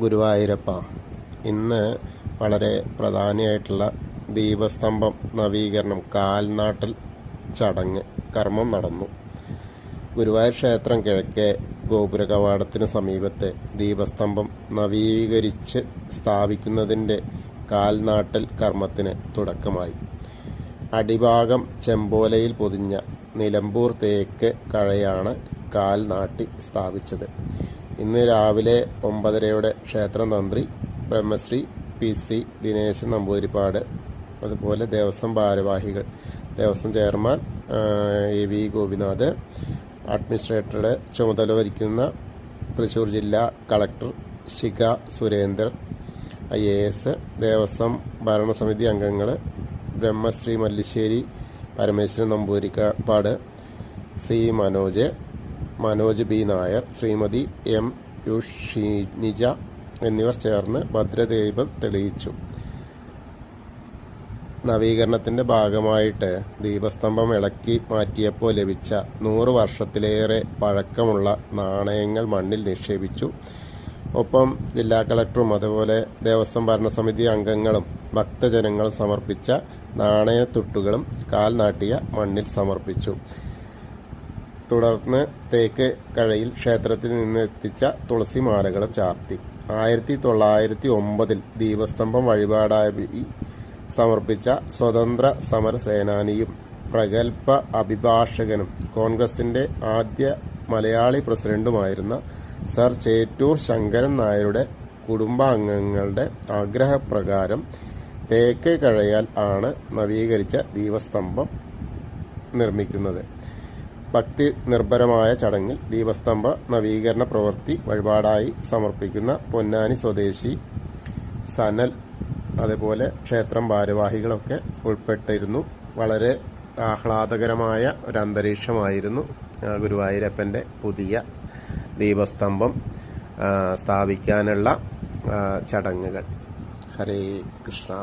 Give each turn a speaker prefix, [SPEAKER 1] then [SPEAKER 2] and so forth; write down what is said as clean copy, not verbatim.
[SPEAKER 1] ഗുരുവായൂരപ്പ, ഇന്ന് വളരെ പ്രധാനമായിട്ടുള്ള ദീപസ്തംഭം നവീകരണം കാൽനാട്ടൽ ചടങ്ങ് കർമ്മം നടന്നു. ഗുരുവായൂർ ക്ഷേത്രം കിഴക്കേ ഗോപുര കവാടത്തിന് സമീപത്തെ ദീപസ്തംഭം നവീകരിച്ച് സ്ഥാപിക്കുന്നതിൻ്റെ കാൽനാട്ടൽ കർമ്മത്തിന് തുടക്കമായി. അടിഭാഗം ചെമ്പോലയിൽ പൊതിഞ്ഞ നിലമ്പൂർ തേക്ക് കഴയാണ് കാൽനാട്ടി സ്ഥാപിച്ചത്. ഇന്ന് രാവിലെ 9:30 ക്ഷേത്രം തന്ത്രി ബ്രഹ്മശ്രീ PC ദിനേശൻ നമ്പൂതിരിപ്പാട്, അതുപോലെ ദേവസ്വം ഭാരവാഹികൾ, ദേവസ്വം ചെയർമാൻ AV ഗോപിനാഥ്, അഡ്മിനിസ്ട്രേറ്ററുടെ ചുമതല വഹിക്കുന്ന തൃശ്ശൂർ ജില്ലാ കളക്ടർ ശിഖ സുരേന്ദ്രൻ IAS, ദേവസ്വം ഭരണസമിതി അംഗങ്ങൾ Brahmashri Mallissery Parameswaran Namboodiripad, C Manoj B Nair, Shrimati M യുഷിനിജ എന്നിവർ ചേർന്ന് ഭദ്രദീപം തെളിയിച്ചു. നവീകരണത്തിൻ്റെ ഭാഗമായിട്ട് ദീപസ്തംഭം ഇളക്കി മാറ്റിയപ്പോൾ ലഭിച്ച 100 വർഷത്തിലേറെ പഴക്കമുള്ള നാണയങ്ങൾ മണ്ണിൽ നിക്ഷേപിച്ചു. ഒപ്പം ജില്ലാ കളക്ടറും അതുപോലെ ദേവസ്വം ഭരണസമിതി അംഗങ്ങളും ഭക്തജനങ്ങളും സമർപ്പിച്ച നാണയത്തുട്ടുകളും കാൽനാട്ടിയ മണ്ണിൽ സമർപ്പിച്ചു. തുടർന്ന് തേക്ക് കഴയിൽ ക്ഷേത്രത്തിൽ നിന്ന് എത്തിച്ച തുളസിമാലകളും ചാർത്തി. 1909 ദീപസ്തംഭം വഴിപാടായി സമർപ്പിച്ച സ്വതന്ത്ര സമര സേനാനിയും പ്രഗത്ഭ അഭിഭാഷകനും കോൺഗ്രസിൻ്റെ ആദ്യ മലയാളി പ്രസിഡന്റുമായിരുന്ന സർ ചേറ്റൂർ ശങ്കരൻ നായരുടെ കുടുംബാംഗങ്ങളുടെ ആഗ്രഹപ്രകാരം തേക്ക് കഴയാൽ ആണ് നവീകരിച്ച ദീപസ്തംഭം നിർമ്മിക്കുന്നത്. ഭക്തി നിർഭരമായ ചടങ്ങിൽ ദീപസ്തംഭ നവീകരണ പ്രവൃത്തി വഴിപാടായി സമർപ്പിക്കുന്ന പൊന്നാനി സ്വദേശി സനൽ, അതുപോലെ ക്ഷേത്രം ഭാരവാഹികളൊക്കെ ഉൾപ്പെട്ടിരുന്നു. വളരെ ആഹ്ലാദകരമായ ഒരു അന്തരീക്ഷമായിരുന്നു ഗുരുവായൂരപ്പൻ്റെ പുതിയ ദീപസ്തംഭം സ്ഥാപിക്കാനുള്ള ചടങ്ങുകൾ. ഹരേ കൃഷ്ണ.